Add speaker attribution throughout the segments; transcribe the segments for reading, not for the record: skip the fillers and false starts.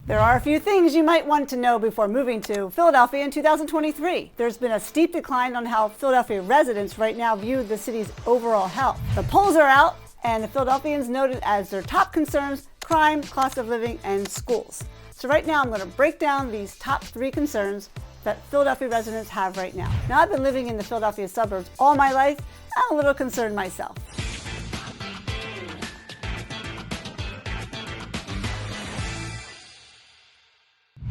Speaker 1: There are a few things you might want to know before moving to Philadelphia in 2023. There's been a steep decline on how Philadelphia residents right now view the city's overall health. The polls are out, and the Philadelphians noted as their top concerns crime, cost of living, and schools. So right now I'm going to break down these top 3 concerns that Philadelphia residents have right now. Now, I've been living in the Philadelphia suburbs all my life. I'm a little concerned myself.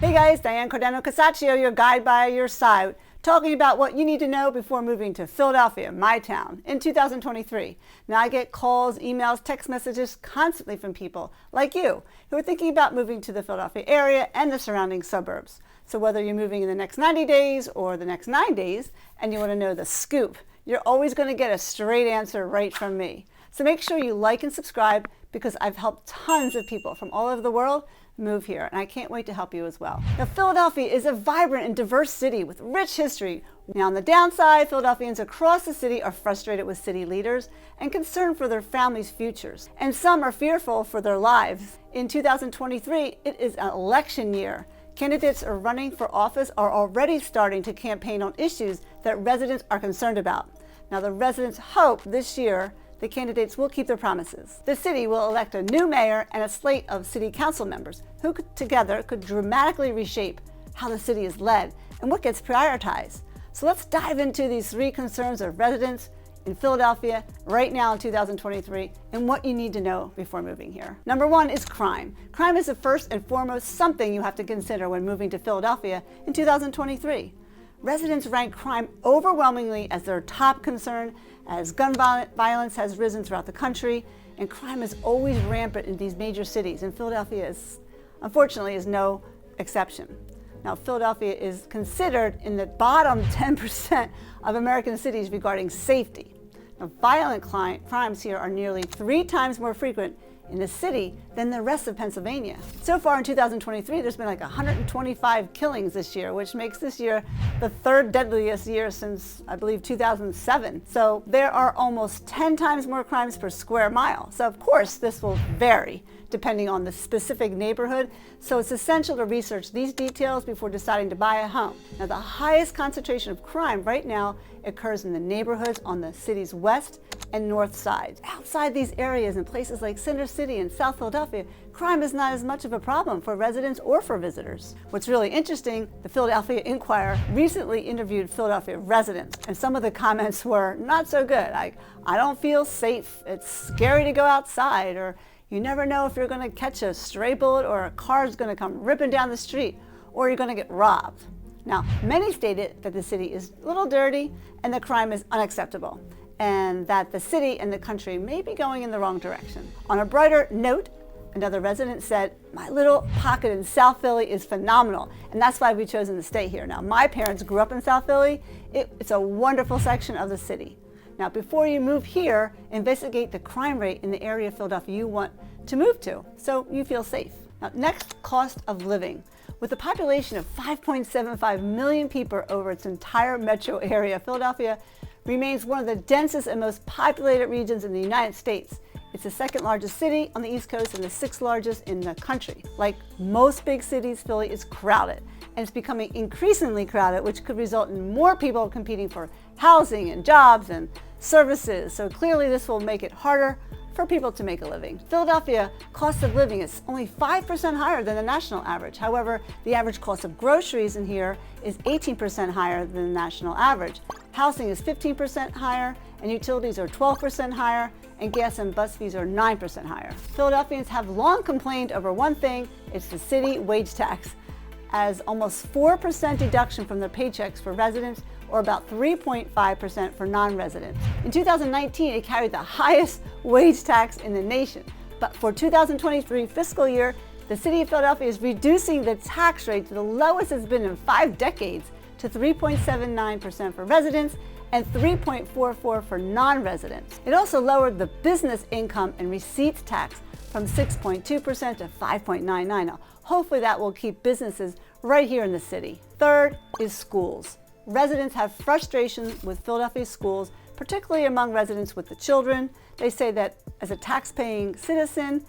Speaker 1: Hey guys, Diane Cardano Casaccio, your guide by your side, talking about what you need to know before moving to Philadelphia, my town, in 2023. Now, I get calls, emails, text messages constantly from people like you who are thinking about moving to the Philadelphia area and the surrounding suburbs. So whether you're moving in the next 90 days or the next 9 days and you want to know the scoop, you're always going to get a straight answer right from me. So make sure you like and subscribe, because I've helped tons of people from all over the world move here, and I can't wait to help you as well. Now, Philadelphia is a vibrant and diverse city with rich history. Now, on the downside, Philadelphians across the city are frustrated with city leaders and concerned for their families' futures, and some are fearful for their lives. In 2023, it is an election year. Candidates are running for office are already starting to campaign on issues that residents are concerned about. Now, the residents hope this year the candidates will keep their promises. The city will elect a new mayor and a slate of city council members who together could dramatically reshape how the city is led and what gets prioritized. So let's dive into these 3 concerns of residents in Philadelphia right now in 2023 and what you need to know before moving here. Number 1 is crime. Crime is the first and foremost something you have to consider when moving to Philadelphia in 2023. Residents rank crime overwhelmingly as their top concern, as gun violence has risen throughout the country, and crime is always rampant in these major cities, and Philadelphia unfortunately is no exception. Now, Philadelphia is considered in the bottom 10% of American cities regarding safety. Now, violent crimes here are nearly 3 times more frequent in the city than the rest of Pennsylvania. So far in 2023, there's been like 125 killings this year, which makes this year the 3rd deadliest year since, I believe, 2007. So there are almost 10 times more crimes per square mile. So of course, this will vary depending on the specific neighborhood. So it's essential to research these details before deciding to buy a home. Now, the highest concentration of crime right now occurs in the neighborhoods on the city's west and north sides. Outside these areas, in places like Center City and South Philadelphia, crime is not as much of a problem for residents or for visitors. What's really interesting, the Philadelphia Inquirer recently interviewed Philadelphia residents, and some of the comments were not so good. Like, I don't feel safe, it's scary to go outside, or you never know if you're going to catch a stray bullet or a car is going to come ripping down the street, or you're going to get robbed. Now, many stated that the city is a little dirty and the crime is unacceptable, and that the city and the country may be going in the wrong direction. On a brighter note, another resident said, "My little pocket in South Philly is phenomenal, and that's why we've chosen to stay here." Now, my parents grew up in South Philly. It's a wonderful section of the city. Now, before you move here, investigate the crime rate in the area of Philadelphia you want to move to so you feel safe. Now, next, cost of living. With a population of 5.75 million people over its entire metro area, Philadelphia remains one of the densest and most populated regions in the United States. It's the 2nd largest city on the East Coast and the 6th largest in the country. Like most big cities, Philly is crowded, and it's becoming increasingly crowded, which could result in more people competing for housing and jobs and services. So clearly this will make it harder for people to make a living. Philadelphia cost of living is only 5% higher than the national average. However, the average cost of groceries in here is 18% higher than the national average. Housing is 15% higher, and utilities are 12% higher, and gas and bus fees are 9% higher. Philadelphians have long complained over one thing: it's the city wage tax, as almost 4% deduction from their paychecks for residents, or about 3.5% for non-residents. In 2019, it carried the highest wage tax in the nation. But for 2023 fiscal year, the city of Philadelphia is reducing the tax rate to the lowest it's been in 5 decades, to 3.79% for residents and 3.44% for non-residents. It also lowered the business income and receipts tax from 6.2% to 5.99%. Now, hopefully that will keep businesses right here in the city. Third is schools. Residents have frustration with Philadelphia schools, particularly among residents with the children. They say that as a tax-paying citizen,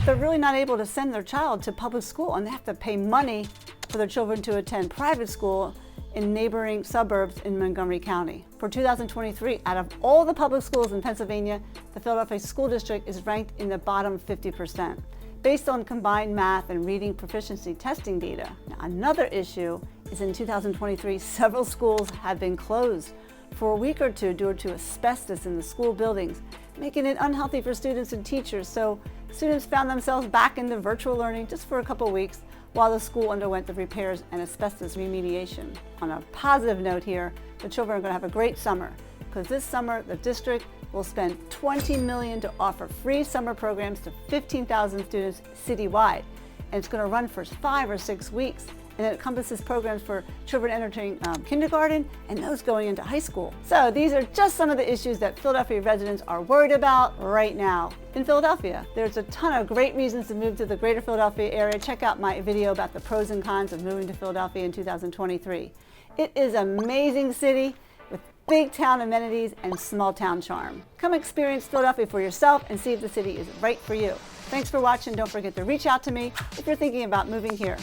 Speaker 1: They're really not able to send their child to public school, and they have to pay money for their children to attend private school in neighboring suburbs in Montgomery County. For 2023, out of all the public schools in Pennsylvania, the Philadelphia School District is ranked in the bottom 50%, based on combined math and reading proficiency testing data. Now, another issue is in 2023, several schools have been closed for a week or two due to asbestos in the school buildings, making it unhealthy for students and teachers. So students found themselves back into virtual learning just for a couple weeks while the school underwent the repairs and asbestos remediation. On a positive note here, the children are going to have a great summer, because this summer the district will spend $20 million to offer free summer programs to 15,000 students citywide. And it's going to run for 5 or 6 weeks. And it encompasses programs for children entering kindergarten and those going into high school. So these are just some of the issues that Philadelphia residents are worried about right now. In Philadelphia, there's a ton of great reasons to move to the greater Philadelphia area. Check out my video about the pros and cons of moving to Philadelphia in 2023. It is an amazing city with big town amenities and small town charm. Come experience Philadelphia for yourself and see if the city is right for you. Thanks for watching. Don't forget to reach out to me if you're thinking about moving here.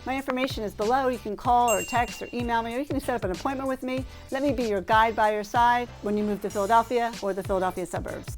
Speaker 1: My information is below. You can call or text or email me, or you can set up an appointment with me. Let me be your guide by your side when you move to Philadelphia or the Philadelphia suburbs.